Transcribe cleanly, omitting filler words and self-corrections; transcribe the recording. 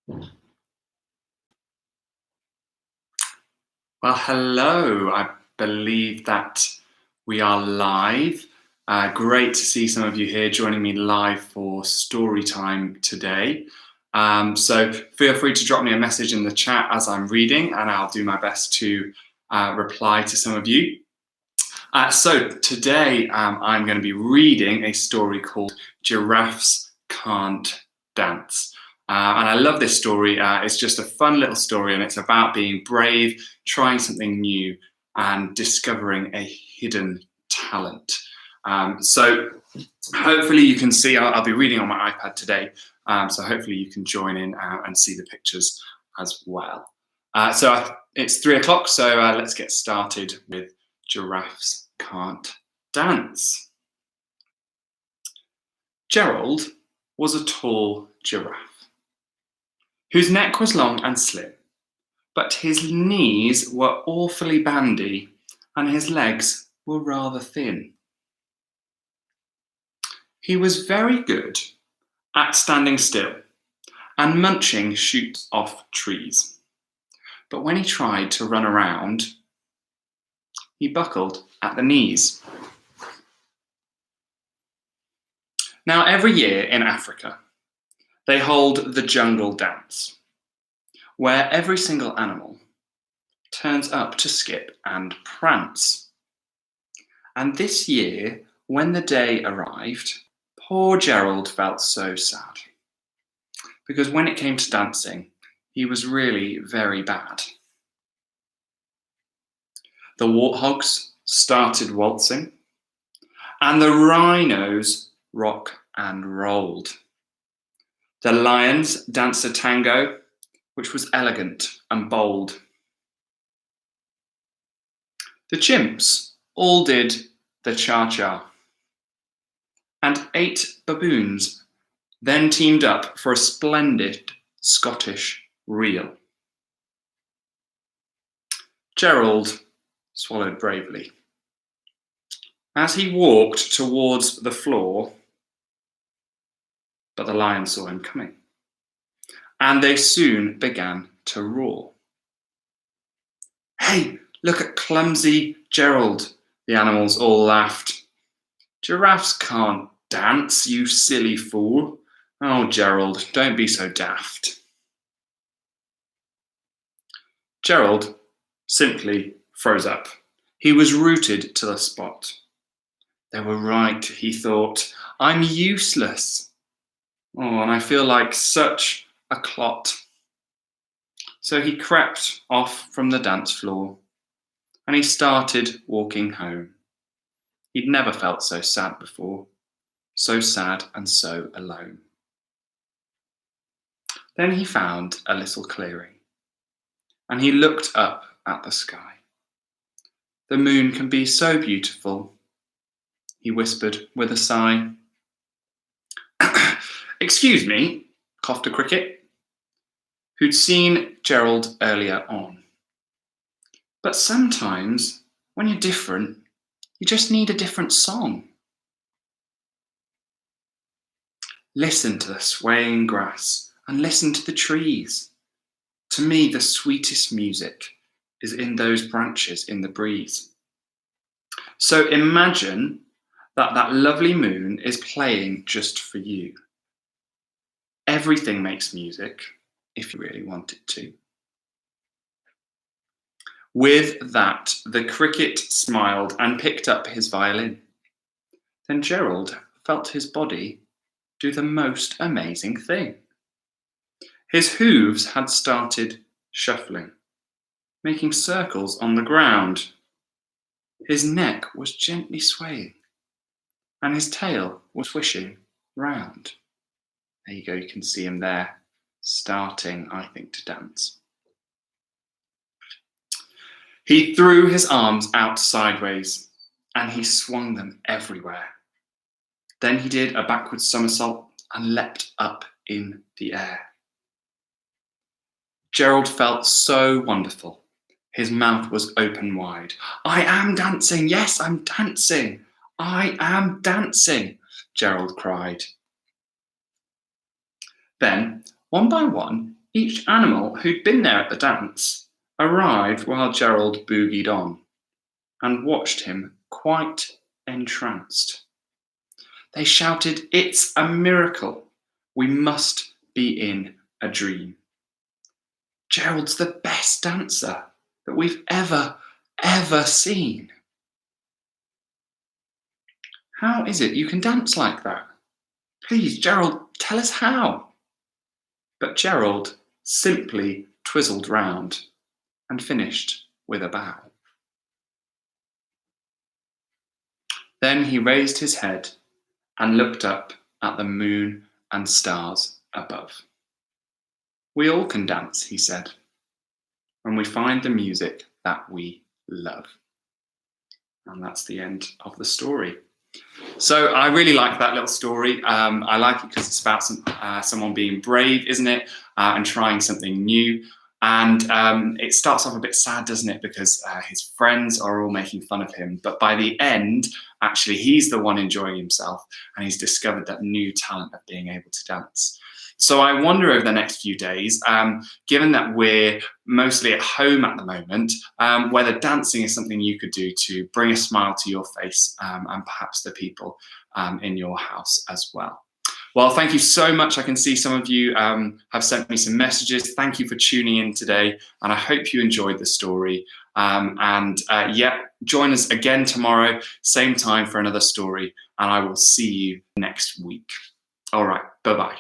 Well, hello. I believe that we are live. Great to see some of you here joining me live for Storytime today. So feel free to drop me a message in the chat as I'm reading, and I'll do my best to reply to some of you. So today I'm going to be reading a story called Giraffes Can't Dance. And I love this story. It's just a fun little story, and it's about being brave, trying something new, and discovering a hidden talent. So hopefully you can see, I'll be reading on my iPad today, so hopefully you can join in and see the pictures as well. So it's 3 o'clock, so let's get started with Giraffes Can't Dance. Gerald was a tall giraffe whose neck was long and slim, but his knees were awfully bandy and his legs were rather thin. He was very good at standing still and munching shoots off trees, but when he tried to run around, he buckled at the knees. Now, every year in Africa, they hold the jungle dance, where every single animal turns up to skip and prance. And this year, when the day arrived, poor Gerald felt so sad, because when it came to dancing, he was really very bad. The warthogs started waltzing, and the rhinos rock and rolled. The lions danced a tango, which was elegant and bold. The chimps all did the cha-cha, and 8 baboons then teamed up for a splendid Scottish reel. Gerald swallowed bravely. As he walked towards the floor, but the lions saw him coming, and they soon began to roar. "Hey, look at clumsy Gerald," the animals all laughed. "Giraffes can't dance, you silly fool. Oh, Gerald, don't be so daft." Gerald simply froze up. He was rooted to the spot. They were right, he thought. I'm useless. Oh, and I feel like such a clot. So he crept off from the dance floor and he started walking home. He'd never felt so sad before, so sad and so alone. Then he found a little clearing and he looked up at the sky. The moon can be so beautiful, he whispered with a sigh. "Excuse me," coughed a cricket, who'd seen Gerald earlier on. "But sometimes, when you're different, you just need a different song." Listen to the swaying grass and listen to the trees. To me, the sweetest music is in those branches in the breeze. So imagine that lovely moon is playing just for you. Everything makes music, if you really want it to. With that, the cricket smiled and picked up his violin. Then Gerald felt his body do the most amazing thing. His hooves had started shuffling, making circles on the ground. His neck was gently swaying, and his tail was swishing round. There you go, you can see him there, starting, I think, to dance. He threw his arms out sideways, and he swung them everywhere. Then he did a backward somersault and leapt up in the air. Gerald felt so wonderful. His mouth was open wide. "I am dancing, yes, I'm dancing. I am dancing," Gerald cried. Then, one by one, Each animal who'd been there at the dance arrived while Gerald boogied on and watched him quite entranced. They shouted, "It's a miracle! We must be in a dream. Gerald's the best dancer that we've ever seen. How is it you can dance like that? Please, Gerald, tell us how." But Gerald simply twizzled round and finished with a bow. Then he raised his head and looked up at the moon and stars above. "We all can dance," he said, "when we find the music that we love." And that's the end of the story. So I really like that little story. I like it because it's about someone being brave, isn't it? And trying something new. And it starts off a bit sad, doesn't it? Because his friends are all making fun of him. But by the end, actually, he's the one enjoying himself. And he's discovered that new talent of being able to dance. So I wonder over the next few days, given that we're mostly at home at the moment, whether dancing is something you could do to bring a smile to your face and perhaps the people in your house as well. Well, thank you so much. I can see some of you have sent me some messages. Thank you for tuning in today, and I hope you enjoyed the story. Yeah, join us again tomorrow, same time for another story, and I will see you next week. All right, bye-bye.